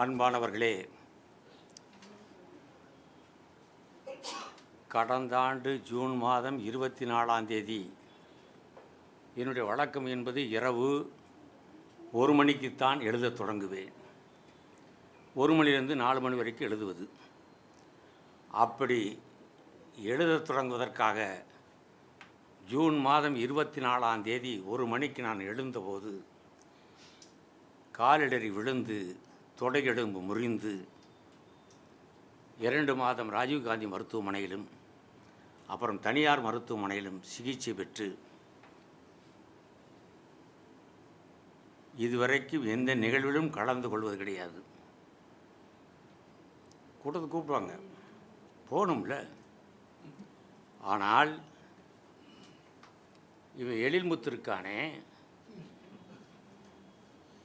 அன்பானவர்களே, கடந்த ஆண்டு ஜூன் மாதம் 24ஆம் தேதி என்னுடைய வழக்கம் என்பது இரவு 1 மணிக்குத்தான் எழுதத் தொடங்குவேன். 1 மணிலிருந்து 4 மணி வரைக்கும் எழுதுவது. அப்படி எழுதத் தொடங்குவதற்காக ஜூன் மாதம் 24ஆம் தேதி 1 மணிக்கு நான் எழுந்தபோது காலிடறி விழுந்து தொடையெலும்பு முறிந்து 2 மாதம் ராஜீவ்காந்தி மருத்துவமனையிலும் அப்புறம் தனியார் மருத்துவமனையிலும் சிகிச்சை பெற்று இதுவரைக்கும் எந்த நிகழ்விலும் கலந்து கொள்வது கிடையாது. கூட்டத்துக்கு கூப்பிடுவாங்க, போகணும்ல. ஆனால் இவன் எழில்முத்து இருக்கானே,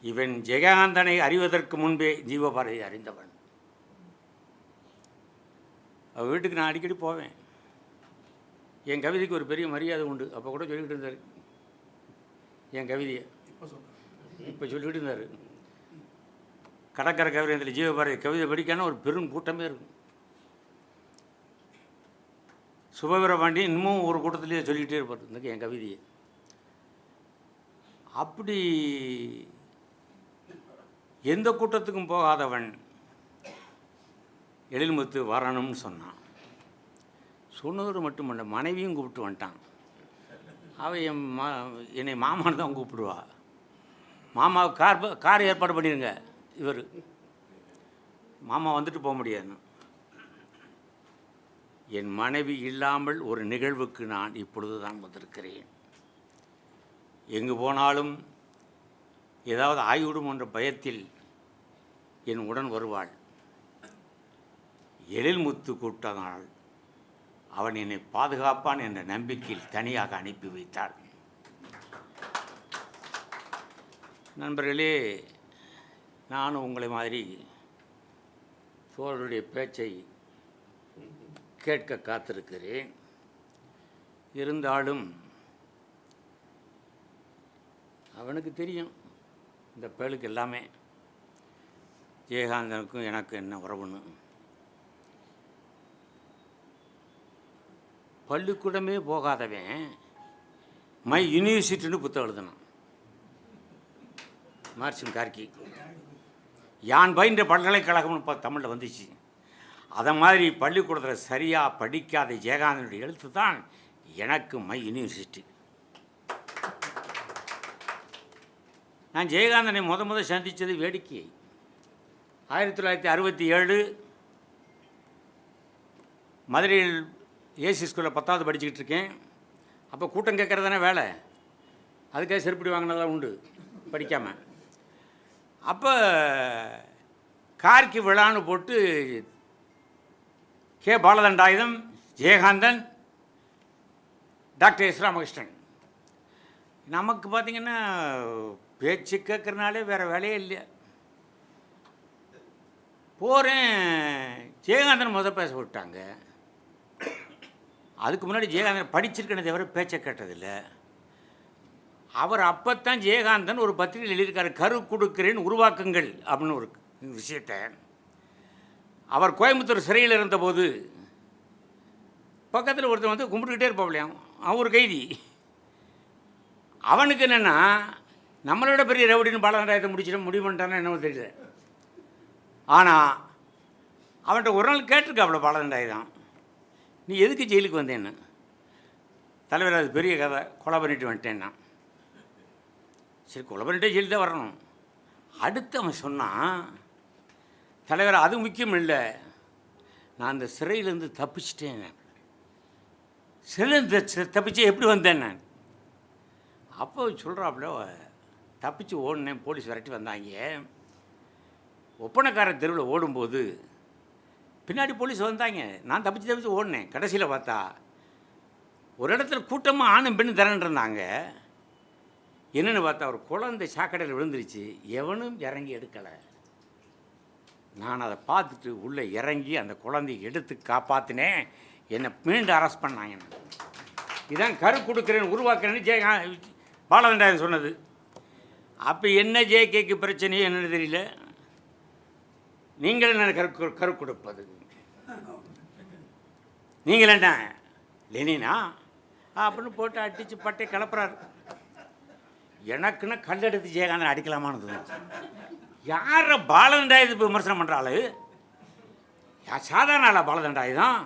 இவன் ஜெயகாந்தனை அறிவதற்கு முன்பே ஜீவபாரதியை அறிந்தவன். அவள் வீட்டுக்கு நான் அடிக்கடி போவேன். என் கவிதைக்கு ஒரு பெரிய மரியாதை உண்டு. அப்போ கூட சொல்லிக்கிட்டு இருந்தார் என் கவிதையை. இப்போ சொல்லிக்கிட்டு இருந்தார், கடற்கரை கவிதையில் ஜீவபாரதி கவிதை படிக்கான ஒரு பெரும் கூட்டமே இருக்கும். சுபவீரபாண்டி இன்னமும் ஒரு கூட்டத்திலேயே சொல்லிக்கிட்டே இருப்பார் இந்த என் கவிதையை. அப்படி எந்த கூட்டத்துக்கும் போகாதவன் எழில்முத்து வரணும்னு சொன்னான். சொன்னதோடு மட்டுமல்ல, மனைவியும் கூப்பிட்டு வந்துட்டான். அவள் என்னை மாமான்னு தான் கூப்பிடுவா. மாமாவுக்கு கார் ஏற்பாடு பண்ணிடுங்க. இவர் மாமா வந்துட்டு போக முடியாது. என் மனைவி இல்லாமல் ஒரு நிகழ்வுக்கு நான் இப்பொழுது தான் வந்திருக்கிறேன். எங்கு போனாலும் ஏதாவது ஆய்விடும் என்ற பயத்தில் என் உடன் வருவாள். எழில்முத்து கூட்டனால் அவன் என்னை பாதுகாப்பான் என்ற நம்பிக்கையில் தனியாக அனுப்பி வைத்தாள். நண்பர்களே, நானும் உங்களை மாதிரி தோழருடைய பேச்சை கேட்க காத்திருக்கிறேன். இருந்தாலும் அவனுக்கு தெரியும் இந்த பேளுக்கு எல்லாமே, ஜெயகாந்தனுக்கும் எனக்கு என்ன உறவுன்னு. பள்ளிக்கூடமே போகாதவன் மை யூனிவர்சிட்டின்னு புத்தகம் எழுதினான். மார்சின் கார்கி யான் பயின்ற பல்கலைக்கழகம்னு தமிழில் வந்துச்சு. அதை மாதிரி பள்ளிக்கூடத்தில் சரியாக படிக்காத ஜெயகாந்தனுடைய எழுத்து தான் எனக்கு மை யூனிவர்சிட்டி. நான் ஜெயகாந்தனை முத சந்தித்தது வேடிக்கை. 1967 மதுரையில் ஏசி ஸ்கூலில் 10வது படிச்சுக்கிட்டு இருக்கேன். அப்போ கூட்டம் கேட்குறது தானே வேலை. அதுக்காக செருப்படி வாங்கினதெல்லாம் உண்டு படிக்காமல். அப்போ கார்கி விழான்னு போட்டு K Baladhandayutham, Jayakanthan, doctor S Ramakrishnan. நமக்கு பார்த்திங்கன்னா பேச்சு கேட்குறனாலே வேறு வேலையே இல்லையா. போகிறேன், ஜெயகாந்தன் பேச விட்டாங்க. அதுக்கு முன்னாடி ஜெயகாந்தன் படிச்சிருக்கனே தவிர பேச்சை கேட்டதில்லை. அவர் அப்போத்தான் ஜெயகாந்தன் ஒரு பத்திரிகையில் எழுதியிருக்காரு, கரு கொடுக்கிறேன் உருவாக்குங்கள் அப்படின்னு ஒரு விஷயத்தை. அவர் கோயம்புத்தூர் சிறையில் இருந்தபோது பக்கத்தில் ஒருத்தர் வந்து கும்பிட்டுக்கிட்டே இருப்பாப்லையாம். அவன் ஒரு கைதி. அவனுக்கு என்னென்னா, நம்மளோட பெரிய ரவுடின்னு பாலகண்டாயத்தை முடிவு பண்ணிட்டானே என்னவோ தெரியல. ஆனால் அவன்கிட்ட ஒரு நாள் கேட்டிருக்காப்புல பாலகண்டாயுதம், நீ எதுக்கு ஜெயிலுக்கு வந்தேன்னு. தலைவர், அது பெரிய கதை, கொலை பண்ணிட்டு வந்துட்டேன்னா. சரி, கொலை பண்ணிட்டே ஜெயிலுக்கு தான் வரணும். அடுத்து அவன் சொன்னான், தலைவர் அது முக்கியம் இல்லை, நான் அந்த சிறையிலேருந்து தப்பிச்சிட்டேன். சிறையிலேருந்து தப்பிச்சு எப்படி வந்தேன் நான்? அப்போ சொல்கிறாப்புல, தப்பிச்சு ஓடினேன், போலீஸ் விரட்டி வந்தாங்க. ஒப்பனைக்கார தெருவில் ஓடும்போது பின்னாடி போலீஸ் வந்தாங்க. நான் தப்பிச்சு ஓடினேன். கடைசியில் பார்த்தா ஒரு இடத்துல கூட்டமாக ஆணும் பெண்ணும் திரண்டிருந்தாங்க. என்னென்னு பார்த்தா ஒரு குழந்தை சாக்கடையில் விழுந்துருச்சு. எவனும் இறங்கி எடுக்கலை. நான் அதை பார்த்துட்டு உள்ளே இறங்கி அந்த குழந்தையை எடுத்து காப்பாற்றினேன். என்னை மீண்டும் அரெஸ்ட் பண்ணாங்க. இதான் கரு கொடுக்குறேன்னு உருவாக்குறேன்னு பாலகண்டாயன் சொன்னது. அப்போ என்ன ஜேகேக்கு பிரச்சனையோ என்னென்னு தெரியல. நீங்கள் என்ன கரு கொடுப்பது? நீங்கள் என்ன லெனினா அப்படின்னு போட்டு அடித்து பட்டை கிளப்புறாரு. எனக்குன்னு கல்லெடுத்து ஜெயகாந்தன் அடிக்கலாமான்னு யார பாலதண்டாயுதத்தை விமர்சனம் பண்ணுறாள்? சாதாரண ஆளா பாலதண்டாயுதம்?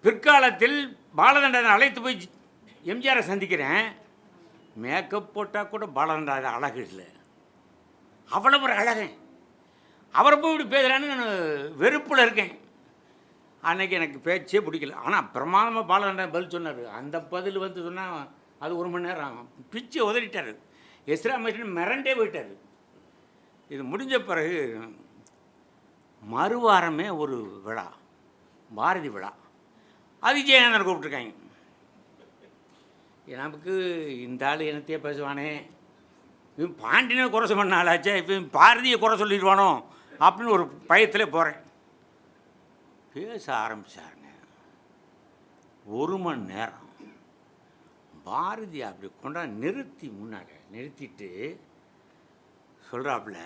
பிற்காலத்தில் பாலதண்டாயுதம் அழைத்து போய் எம்ஜிஆரை சந்திக்கிறேன். மேக்கப் போட்டால் கூட பாலதண்டாயுதம் அழகு இல்லை, அவ்வளோ ஒரு அழகன். அவரை போய் இப்படி பேசுகிறான்னு நான் வெறுப்பில் இருக்கேன். அன்றைக்கி எனக்கு பேச்சே பிடிக்கல. ஆனால் பிரமாதமாக பாலதண்டாயுதம் பதில் சொன்னார். அந்த பதில் வந்து சொன்னால் அது 1 மணி நேரம் ஆகும். பிச்சு உதறிட்டார். எஸ்ரா மிஷன் மிரண்டே போயிட்டார். இது முடிஞ்ச பிறகு மறுவாரமே ஒரு விழா, பாரதி விழா. அது ஜெயகாந்தன் கூப்பிட்ருக்காங்க. நமக்கு இந்த ஆள் என்னத்தையே பேசுவானே, இவன் பாண்டியனை குறை சொன்ன ஆளாச்சே, இப்போ பாரதியை குறை சொல்லிடுவானோ அப்படின்னு ஒரு பயத்தில் போகிறேன். பேச ஆரம்பித்தாருங்க. 1 மணி நேரம் பாரதி அப்படி கொண்டாந்து நிறுத்தி முன்னாடி நிறுத்திட்டு சொல்கிறாப்புல,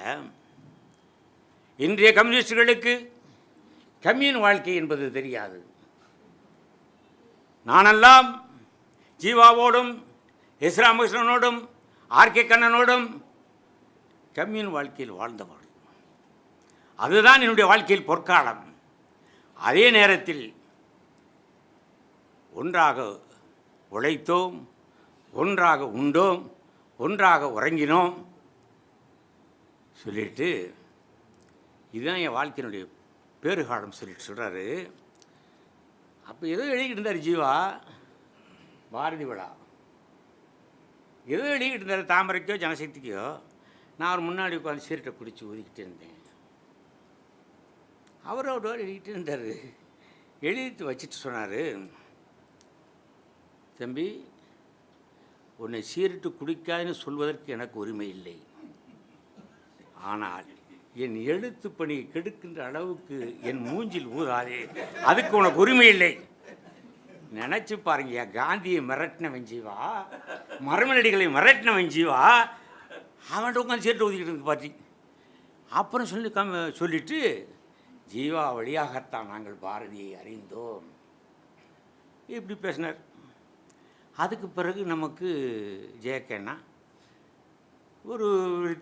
இன்றைய கம்யூனிஸ்டுகளுக்கு கம்யூன் வாழ்க்கை என்பது தெரியாது. நானெல்லாம் ஜீவாவோடும் எஸ் ராமகிருஷ்ணனோடும் ஆர்கே கண்ணனோடும் கம்யூன் வாழ்க்கையில் வாழ்ந்தவர்கள். அதுதான் என்னுடைய வாழ்க்கையில் பொற்காலம். அதே நேரத்தில் ஒன்றாக உழைத்தோம், ஒன்றாக உண்டோம், ஒன்றாக உறங்கினோம் சொல்லிட்டு இதுதான் என் வாழ்க்கையினுடைய பேறுகாலம் சொல்லிட்டு சொல்கிறாரு. அப்போ ஏதோ எழுதிக்கிட்டு இருந்தார் ஜீவா. பாரதி விழா ஏதோ எழுதிக்கிட்டு இருந்தார், தாமரைக்கோ ஜனசக்திக்கோ. நான் அவர் முன்னாடி உட்காந்து சீரட்டை குடித்து ஊதிக்கிட்டு இருந்தேன். அவரோட எழுதிக்கிட்டு இருந்தார். எழுதிட்டு வச்சுட்டு சொன்னார், தம்பி, உன்னை சீரட்டு குடிக்காதுன்னு சொல்வதற்கு எனக்கு உரிமை இல்லை. ஆனால் என் எழுத்து பணி கெடுக்கின்ற அளவுக்கு என் மூஞ்சில் ஊதாதே, அதுக்கு உனக்கு உரிமை இல்லை. நினச்சி பாருங்க, காந்தியை மிரட்டினவன் ஜீவா, மரமனடிகளை மிரட்டினவன் ஜீவா, அவன்கிட்ட உட்காந்து சீரட்டு ஊதிக்கிட்டு இருக்கு பாட்டி. அப்புறம் சொல்லிட்டு ஜீவா வழியாகத்தான் நாங்கள் பாரதியை அறிந்தோம் இப்படி பேசினார். அதுக்கு பிறகு நமக்கு ஜெயக்கண்ணா ஒரு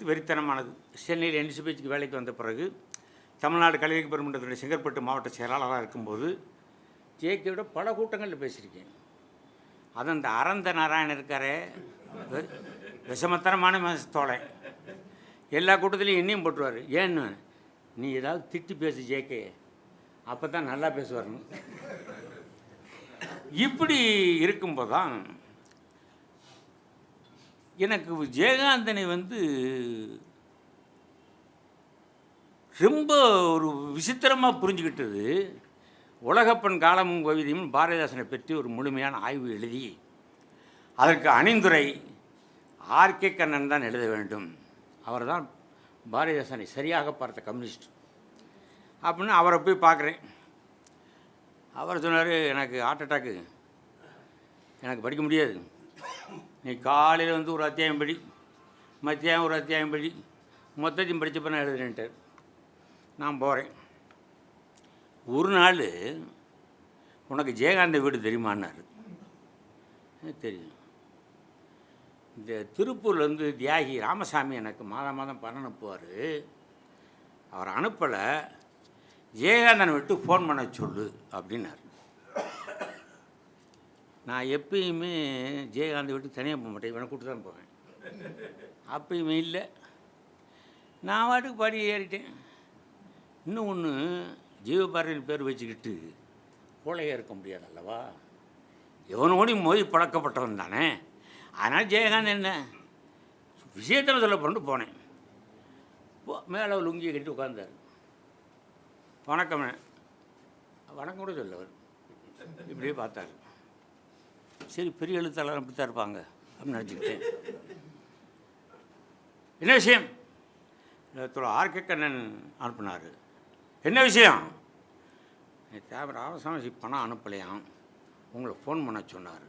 வெறித்தனமானது. சென்னையில் என்சிபிக்கு வேலைக்கு வந்த பிறகு தமிழ்நாடு கலைஞர் பெருமன்றத்துடைய செங்கற்பட்டு மாவட்ட செயலாளராக இருக்கும்போது ஜேகேயோட பல கூட்டங்களில் பேசியிருக்கேன். அது அந்த அரந்த நாராயணன் இருக்காரே, விஷமத்தனமான தோலை, எல்லா கூட்டத்திலையும் என்னையும் போட்டுருவார். ஏன்னு, நீ ஏதாவது திட்டி பேசு ஜேகே, அப்போ தான் நல்லா பேசுவார்னு. இப்படி இருக்கும்போது தான் எனக்கு ஜெயகாந்தனை ரொம்ப ஒரு விசித்திரமாக புரிஞ்சுக்கிட்டது. உலகப்பன் காலமும் கவிதையும் பாரதிதாசனை பற்றி ஒரு முழுமையான ஆய்வு எழுதி அதற்கு அணிந்துரை ஆர்கே கண்ணன் தான் எழுத வேண்டும். அவர் தான் பாரதிதாசனை சரியாக பார்த்த கம்யூனிஸ்ட் அப்படின்னு அவரை போய் பார்க்குறேன். அவர் சொன்னார், எனக்கு ஹார்ட் அட்டாக்கு, எனக்கு படிக்க முடியாது, நீ காலையில் ஒரு அத்தியாயம் படி, மத்தியானம் ஒரு அத்தியாயம் படி, மொத்தத்தையும் படித்தப்போ நான் எழுதுறேன்ட்டு. நான் போகிறேன். ஒரு நாள், உனக்கு ஜெயகாந்த வீடு தெரியுமான்னாரு. தெரியும். இந்த திருப்பூர்லேருந்து தியாகி ராமசாமி எனக்கு மாதம் மாதம் பணம் அனுப்புவார். அவர் அனுப்பலை, ஜெயகாந்தனை விட்டு ஃபோன் பண்ண சொல்லு அப்படின்னார். நான் எப்பயுமே ஜெயகாந்தை விட்டு தனியாக போக மாட்டேன், இவனை கூப்பிட்டு தான் போவேன். அப்பயுமே இல்லை. நான் வாட்டுக்கு பாடி ஏறிட்டேன். இன்னும் ஒன்று, ஜீவபாரதியின் பேர் வச்சுக்கிட்டு கோழையாக இருக்க முடியாது அல்லவா, எவனோடி மோதி பழக்கப்பட்டவன் தானே. அதனால் ஜெயகாந்த் என்ன விஷயத்தில் சொல்ல பண்ணிட்டு போனேன். மேலே லுங்கியை கட்டி உட்கார்ந்தார். வணக்கம், வணக்கம் கூட சொல்லவர். இப்படியே பார்த்தார். சரி, பெரிய எழுத்தாளர் அப்படி தான் இருப்பாங்க அப்படின்னு நினச்சிக்கிட்டேன். என்ன விஷயம்? ஆர்கே கண்ணன் அனுப்புனார். என்ன விஷயம்? தேவை ராமசாமி பணம் அனுப்பலையாம், உங்களை ஃபோன் பண்ண சொன்னார்.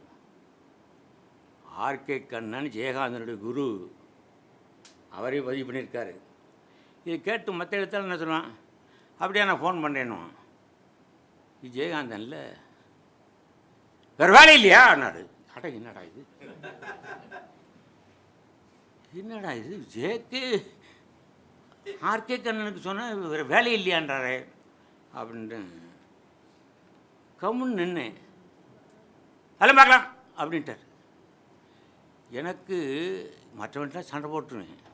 ஆர்கே கண்ணன் ஜெயகாந்தனுடைய குரு, அவரே பதிவு பண்ணியிருக்காரு. இதை கேட்டு மற்ற எழுத்தாளர் என்ன சொன்னான், அப்படியே நான் ஃபோன் பண்ணேன்னுவான். விஜயகாந்தன்ல வேறு வேலை இல்லையான்னாரு. அட என்னடா இது, என்னடா இது, ஜேகே ஆர்கே கண்ணனுக்கு சொன்னால் வேறு வேலை இல்லையான்றாரே அப்படின்ட்டு கம்முன்னு நின்று அதெல்லாம் பார்க்கலாம் அப்படின்ட்டார். எனக்கு மற்றவன்ட்டெலாம் சண்டை போட்டுருவேன்,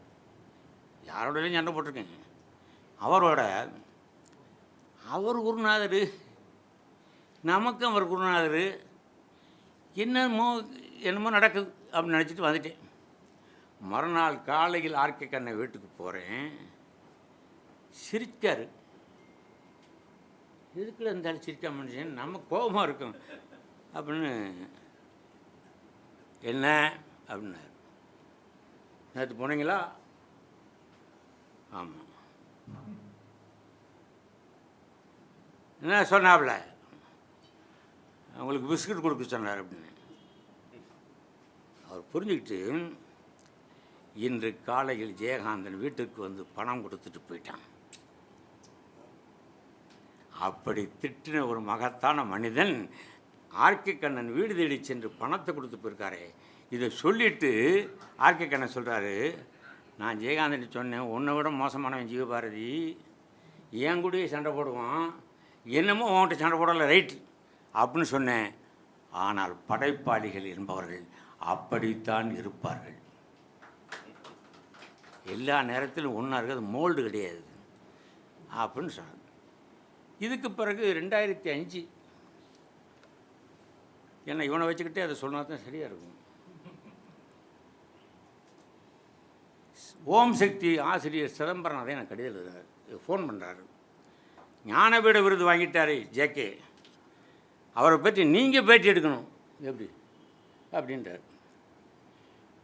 யாரோடலையும் சண்டை போட்டிருக்கேன். அவரோட அவர் குருநாதர், நமக்கும் அவர் குருநாதர், என்னமோ நடக்குது அப்படின்னு நினச்சிட்டு வந்துட்டேன். மறுநாள் காலையில் ஆர்கே கண்ணை வீட்டுக்கு போகிறேன். சிரிச்சார். எதுக்குள்ள இருந்தாலும் சிரிச்சா மனுஷன், நம்ம கோபமாக இருக்கும் அப்படின்னு. என்ன அப்படின்னாரு. நேற்று போனீங்களா? ஆமாம். என்ன சொன்னாப்ல? அவங்களுக்கு பிஸ்கட் கொடுக்க சொன்னார் அப்படின்னு. அவர் புரிஞ்சுக்கிட்டு இன்று காலையில் ஜெயகாந்தன் வீட்டுக்கு வந்து பணம் கொடுத்துட்டு போயிட்டான். அப்படி திட்டின ஒரு மகத்தான மனிதன் ஆர்கே கண்ணன் வீடு தேடி சென்று பணத்தை கொடுத்து போயிருக்காரு. இதை சொல்லிவிட்டு ஆர்கே கண்ணன் சொல்கிறாரு, நான் ஜெயகாந்தன் சொன்னேன், உன்னை விட மோசமானவன் ஜீவபாரதி, என் கூடயே சண்டை போடுவான், என்னமோ உன்கிட்ட சண்டை போடலை, ரைட் அப்படின்னு சொன்னேன். ஆனால் படைப்பாளிகள் என்பவர்கள் அப்படித்தான் இருப்பார்கள். எல்லா நேரத்திலும் ஒன்றா இருக்கிறது மோல்டு கிடையாது அப்படின்னு சொன்னாங்க. இதுக்கு பிறகு 2005 ஏன்னா இவனை வச்சுக்கிட்டே அதை சொன்னா தான் சரியாக இருக்கும். ஓம் சக்தி ஆசிரியர் சிதம்பரம் அதை எனக்கு கடிதம் எழுதுறாரு, ஃபோன் பண்ணுறாரு. ஞானபீட விருது வாங்கிட்டார் ஜேகே, அவரை பற்றி நீங்கள் பேட்டி எடுக்கணும் எப்படி அப்படின்றார்.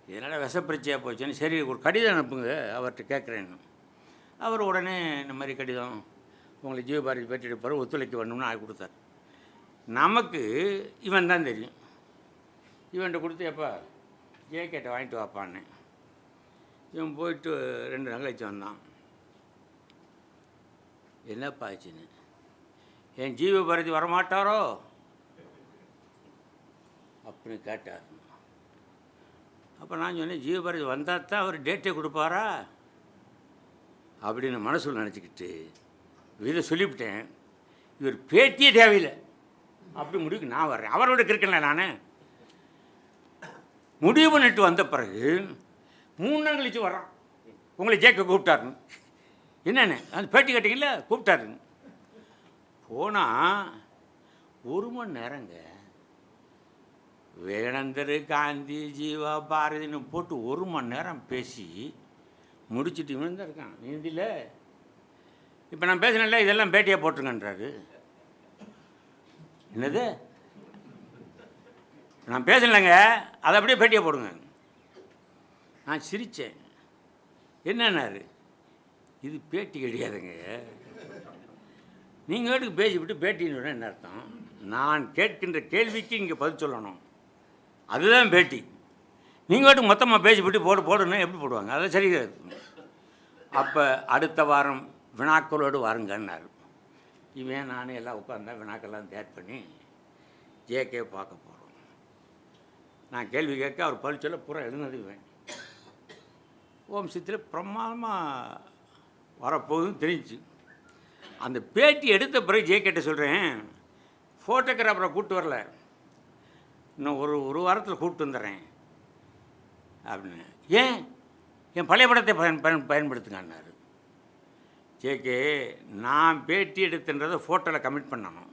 இதனால் விஷப்பிரச்சையாக போச்சுன்னு, சரி ஒரு கடிதம் அனுப்புங்க அவர்கிட்ட கேட்குறேன்னு. அவர் உடனே இந்த மாதிரி கடிதம் உங்களை ஜீவபாரதி பேட்டி எடுப்பார், ஒத்துழைக்க வேணும்னு ஆகி கொடுத்தார். நமக்கு இவன் தான் தெரியும். இவன்கிட்ட கொடுத்து எப்போ ஜேகேட்ட வாங்கிட்டு வாப்பான்னு. இவன் போயிட்டு 2 நாள் கழிச்சு வந்தான். என்னப்பா ஆச்சுன்னு, என் ஜீவபாரதி வரமாட்டாரோ அப்படின்னு கேட்டார். அப்போ நான் சொன்னேன், ஜீவபாரதி வந்தால் தான் அவர் டேட்டே கொடுப்பாரா அப்படின்னு மனசுல நினச்சிக்கிட்டு இதை சொல்லிவிட்டேன். இவர் பேட்டியே தேவையில்லை அப்படி முடிவுக்கு நான் வர்றேன். அவரோட இருக்கல நான் முடிவு பண்ணிட்டு வந்த பிறகு 3 நாள் கழிச்சு வர்றான். உங்களை ஜேக்க கூப்பிட்டாருன்னு. என்னென்ன அந்த பேட்டி கேட்டீங்கல்ல, கூப்பிட்டாருன்னு போனால் 1 மணி நேரங்க. வேணந்தர், காந்தி, ஜீவா, பாரதின்னு போட்டு 1 மணி நேரம் பேசி முடிச்சுட்டு இவன் தான் இருக்கான். இந்தியில் இப்போ நான் பேசினேன்ல, இதெல்லாம் பேட்டியாக போட்டுருங்கன்றாரு. என்னது நான் பேசலைங்க, அதை அப்படியே பேட்டியாக போடுங்க. நான் சிரித்தேன். என்னன்னாரு, இது பேட்டி கிடையாதுங்க, நீங்கள் வீட்டுக்கு பேசிவிட்டு பேட்டின்னு என்ன அர்த்தம்? நான் கேட்கின்ற கேள்விக்கு இங்கே பதில் சொல்லணும், அதுதான் பேட்டி. நீங்கள் வீட்டுக்கு மொத்தமாக பேசிவிட்டு போடுன்னு எப்படி போடுவாங்க? அதெல்லாம் சரி கிடையாது. அப்போ அடுத்த வாரம் வினாக்களோடு வாருங்கன்னாரு. இவன் நானும் எல்லாம் உட்காந்தா வினாக்கெல்லாம் தயார் பண்ணி ஜேகே பார்க்க போகிறோம். நான் கேள்வி கேட்க அவர் பதில் சொல்ல பூரா எழுதுனதுவேன். ஓம் சித்தில் பிரமாதமாக வரப்போகுதுன்னு தெரிஞ்சு அந்த பேட்டி எடுத்த பிறகு ஜேகேட்ட சொல்கிறேன், ஃபோட்டோகிராஃபரை கூப்பிட்டு வரல, இன்னும் ஒரு வாரத்தில் கூப்பிட்டு வந்துடுறேன் அப்படின்னு. ஏன் என் பழைய படத்தை பயன்படுத்துங்கன்னாரு. ஜேகே, நான் பேட்டி எடுத்துன்றதை ஃபோட்டோவில் கமிட் பண்ணணும்.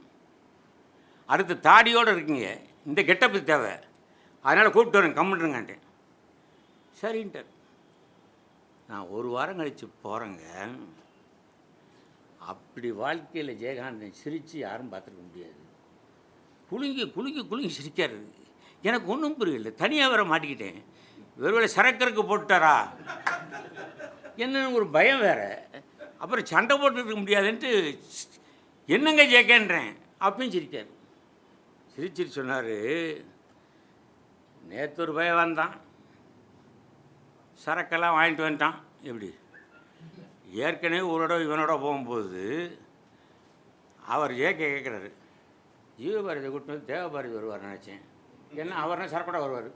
அடுத்து தாடியோடு இருக்குங்க, இந்த கெட்டப்பு தேவை, அதனால் கூப்பிட்டு வரேன், கம்மிட்டுருங்கன்ட்டேன். சரின்ட்டு நான் 1 வாரம் கழித்து போகிறேங்க. அப்படி வாழ்க்கையில் ஜெயகாந்தன் சிரித்து யாரும் பார்த்துருக்க முடியாது. குலுங்கி சிரிக்காரு. எனக்கு ஒன்றும் புரியல, தனியாக வேற மாட்டிக்கிட்டேன். ஒருவேளை சரக்கருக்கு போட்டாரா என்னன்னு ஒரு பயம் வேறு. அப்புறம் சண்டை போட்டுருக்க முடியாதுன்ட்டு என்னங்க ஜேக்கேன்றேன். அப்பயும் சிரிக்கார். சிரிச்சிட்டு சொன்னார், நேற்று ஒரு பயம் வந்தான், சரக்கெல்லாம் வாங்கிட்டு வந்துட்டான். எப்படி ஏற்கனவே ஒரு இவனோட போகும்போது அவர் ஜேகே கேட்குறாரு, ஜீவபாரதி கூட்டினு வந்து தேவபாரதி வருவார் நினச்சேன். ஏன்னா அவர்னா சரக்கோட வருவார்,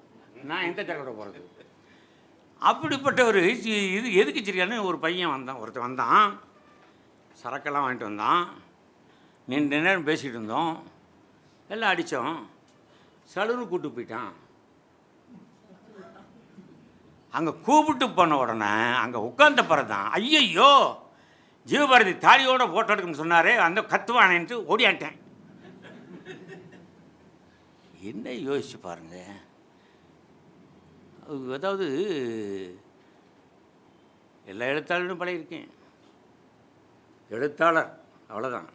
நான் எந்த சரக்கோட போகிறது? அப்படிப்பட்ட ஒரு இது எதுக்கு வச்சிருக்கான்னு ஒரு பையன் வந்தான், ஒருத்தன் வந்தான், சரக்கெல்லாம் வாங்கிட்டு வந்தான். நீண்ட நேரம் பேசிகிட்டு இருந்தோம், எல்லாம் அடித்தோம். சலுன்னு கூப்பிட்டு போயிட்டான். அங்கே கூப்பிட்டு போன உடனே அங்கே உட்கார்ந்த பிறகு தான், ஐயையோ ஜீவபாரதி தாலியோட ஃபோட்டோ எடுக்கணும்னு சொன்னாரே, அந்த கத்துவானேன்ட்டு ஓடியாட்டேன். என்ன யோசிச்சு பாருங்க. அதாவது எல்லா எழுத்தாளரும் பழகிருக்கேன், எழுத்தாளர் அவ்வளோதான்.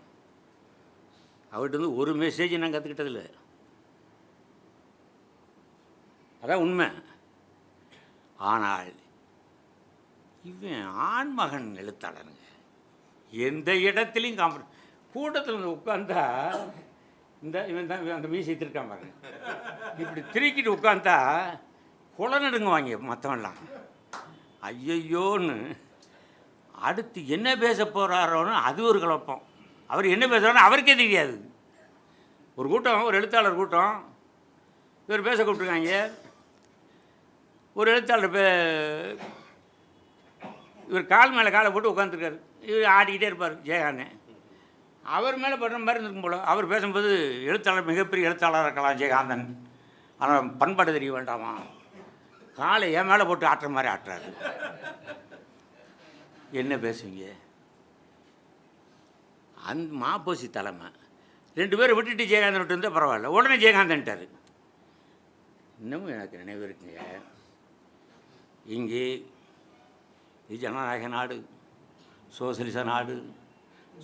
அவர்கிட்ட வந்து ஒரு மெசேஜ் நான் கற்றுக்கிட்டதில்லை, அதான் உண்மை. ஆனால் இவன் ஆண்மகன் எழுத்தாளருங்க. எந்த இடத்துலையும் கூட்டத்தில் வந்து உட்காந்தா இவன் தான் அந்த மீசை திருக்காம பாருங்க, இப்படி திருக்கிட்டு உட்காந்தா குளநடுங்குவாங்க மற்றவன்லாம். ஐயையோன்னு அடுத்து என்ன பேச போகிறாரோன்னு அது ஒரு குழப்பம். அவர் என்ன பேசுகிறாருன்னு அவருக்கே தெரியாது. ஒரு கூட்டம், ஒரு எழுத்தாளர் கூட்டம், இவர் பேச கூப்பிட்ருக்காங்க. ஒரு எழுத்தாளர் இவர் கால் மேலே காலை போட்டு உட்காந்துருக்காரு, இவர் ஆடிக்கிட்டே இருப்பார் ஜெயகாந்தன். அவர் மேலே படுற மாதிரி இருந்திருக்கும் போல. அவர் பேசும்போது எழுத்தாளர் மிகப்பெரிய எழுத்தாளராக இருக்கலாம் ஜெயகாந்தன், ஆனால் பண்பாடு தெரிய வேண்டாமா, காலை என் மேலே போட்டு ஆட்டுற மாதிரி ஆட்டுறாரு. என்ன பேசுவீங்க? அந்த மாப்போசி தலைமை 2 பேரை விட்டுட்டு ஜெயகாந்தன் விட்டு இருந்தால் பரவாயில்ல, உடனே ஜெயகாந்தன்ட்டார். இன்னமும் எனக்கு நினைவு இருக்குங்க, இங்கே இது ஜனநாயக நாடு, சோசலிச நாடு,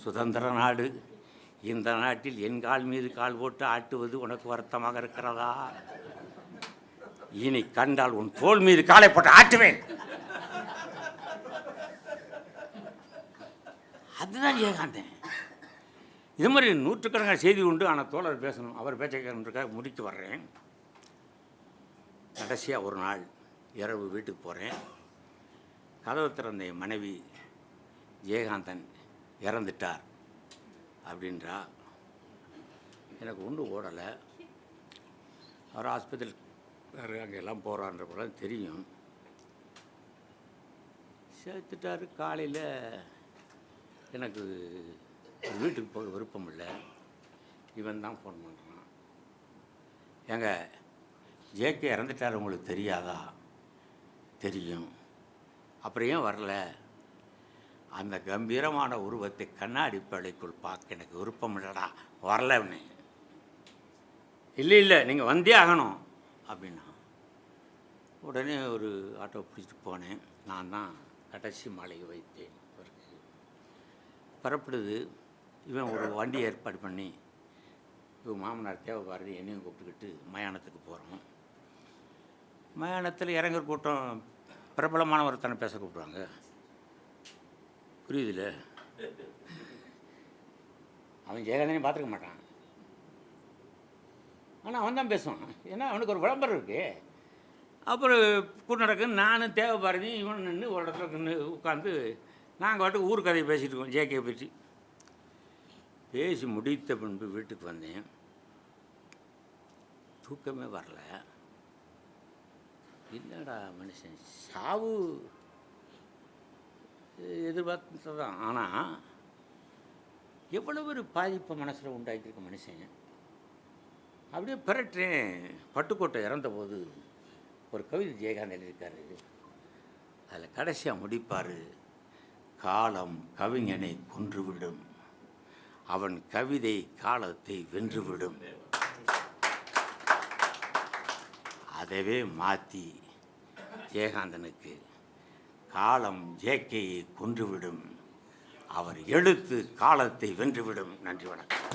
சுதந்திர நாடு. இந்த நாட்டில் என் கால் மீது கால் போட்டு ஆட்டுவது உனக்கு வருத்தமாக இருக்கிறதா? இனி கண்டால் உன் தோள் மீது காலை போட்டு ஆட்டுவேன். அதுதான் ஜெயகாந்தன். இது மாதிரி நூற்றுக்கணக்கான செய்தி உண்டு. ஆனால் தோழர் பேசணும், அவர் பேச்சக்காரனுக்காக முடித்து வர்றேன். கடைசியாக ஒரு நாள் இரவு வீட்டுக்கு போகிறேன். கதவு திறந்த என் மனைவி, ஜெயகாந்தன் இறந்துட்டார் அப்படின்றா. எனக்கு ஒன்றும் ஓடலை. அவர் ஆஸ்பத்திரி அங்கெல்லாம் போகிறான்ற போல தெரியும். சேர்த்துட்டார். காலையில் எனக்கு வீட்டுக்கு போக விருப்பம் இல்லை. இவன் தான் ஃபோன் பண்ணுறான், ஏங்க ஜேகே இறந்துட்டார் உங்களுக்கு தெரியாதா? தெரியும். அப்புறம் ஏன் வரல? அந்த கம்பீரமான உருவத்தை கண்ணாடி படைக்குள் பார்க்க எனக்கு விருப்பம் இல்லைடா, வரலன்னு. இல்லை நீங்கள் வந்தே ஆகணும் அப்படின்னா. உடனே ஒரு ஆட்டோ பிடிச்சிட்டு போனேன். நான் தான் கடைசி மாளிகை வைத்தேன். புறப்படுது. இவன் ஒரு வண்டி ஏற்பாடு பண்ணி, இவன் மாமனார் தேவபாரதி என்னையும் கூப்பிட்டுக்கிட்டு மயானத்துக்கு போகிறோம். மயானத்தில் இறங்குற கூட்டம் பிரபலமான ஒருத்தனை பேச கூப்பிடுவாங்க, புரியுதுல்ல? அவன் ஜெயகாந்தனையும் பார்த்துருக்க மாட்டான், ஆனால் அவன் தான் பேசுவான். ஏன்னா அவனுக்கு ஒரு விளம்பரம் இருக்குது. அப்புறம் கூட்டம் நடக்குது. நானும் தேவபாரதி இவன் நின்று ஒரு இடத்துல நின்று உட்காந்து நாங்கள் பாட்டுக்கு ஊர் கதையை பேசிகிட்டு இருக்கோம், ஜேகே பற்றி. பேசி முடித்த பின்பு வீட்டுக்கு வந்தேன். தூக்கமே வரல. என்னடா மனுஷன், சாவு எதிர்பார்த்துதான், ஆனால் எவ்வளவு ஒரு பாதிப்பை மனசில் உண்டாக்கியிருக்க மனுஷன். அப்படியே பிறட்டேன். பட்டுக்கோட்டை இறந்தபோது ஒரு கவிதை ஜெயகாந்தன் எழுதியிருக்காரு. அதில் கடைசியாக முடிப்பார், காலம் கவிஞனை கொன்றுவிடும், அவன் கவிதை காலத்தை வென்றுவிடும். அதவே மாற்றி ஜெயகாந்தனுக்கு காலம் ஜேகேயை கொன்றுவிடும், அவர் எழுத்து காலத்தை வென்றுவிடும். நன்றி, வணக்கம்.